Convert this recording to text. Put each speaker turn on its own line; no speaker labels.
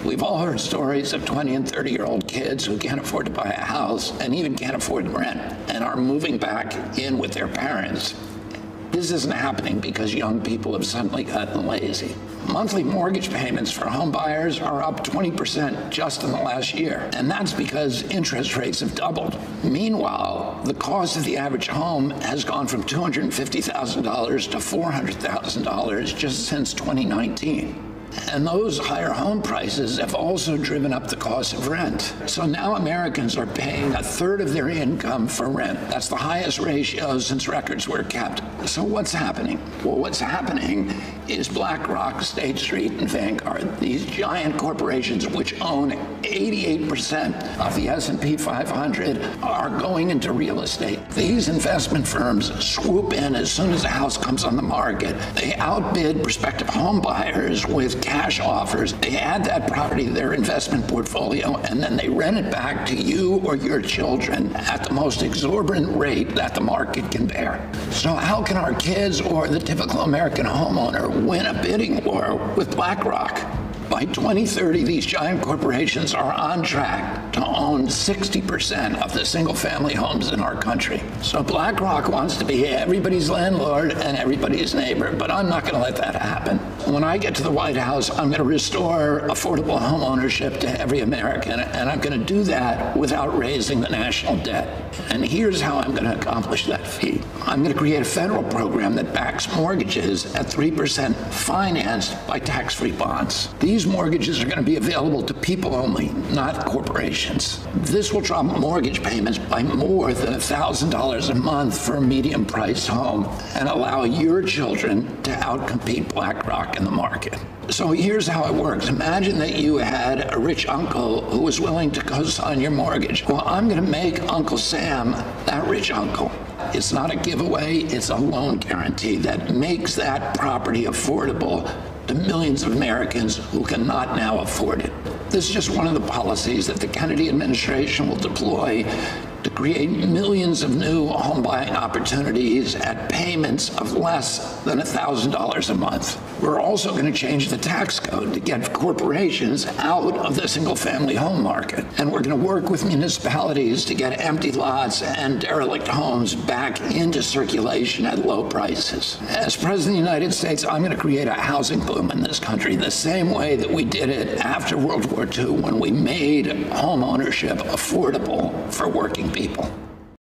We've all heard stories of 20 and 30-year-old kids who can't afford to buy a house and even can't afford rent and are moving back in with their parents. This isn't happening because young people have suddenly gotten lazy. Monthly mortgage payments for home buyers are up 20% just in the last year, and that's because interest rates have doubled. Meanwhile, the cost of the average home has gone from $250,000 to $400,000 just since 2019. And those higher home prices have also driven up the cost of rent. So now Americans are paying a third of their income for rent. That's the highest ratio since records were kept. So what's happening? Well, what's happening is Blackrock, State Street, and Vanguard, these giant corporations which own 88% of the S&P 500, are going into real estate. These investment firms swoop in as soon as a house comes on the market. They outbid prospective home buyers with cash offers. They add that property to their investment portfolio, and then they rent it back to you or your children at the most exorbitant rate that the market can bear. So how can our kids or the typical American homeowner win a bidding war with Blackrock? By 2030, these giant corporations are on track to own 60% of the single-family homes in our country. So BlackRock wants to be everybody's landlord and everybody's neighbor, but I'm not going to let that happen. When I get to the White House, I'm going to restore affordable home ownership to every American, and I'm going to do that without raising the national debt. And here's how I'm going to accomplish that feat. I'm going to create a federal program that backs mortgages at 3% financed by tax-free bonds. These mortgages are going to be available to people only, not corporations. This will drop mortgage payments by more than $1,000 a month for a medium-priced home and allow your children to outcompete BlackRock in the market. So here's how it works. Imagine that you had a rich uncle who was willing to co-sign your mortgage. Well, I'm going to make Uncle Sam that rich uncle. It's not a giveaway, it's a loan guarantee that makes that property affordable to millions of Americans who cannot now afford it. This is just one of the policies that the Kennedy administration will deploy to create millions of new home buying opportunities at payments of less than $1,000 a month. We're also going to change the tax code to get corporations out of the single-family home market. And we're going to work with municipalities to get empty lots and derelict homes back into circulation at low prices. As President of the United States, I'm going to create a housing boom in this country the same way that we did it after World War II when we made home ownership affordable for working people.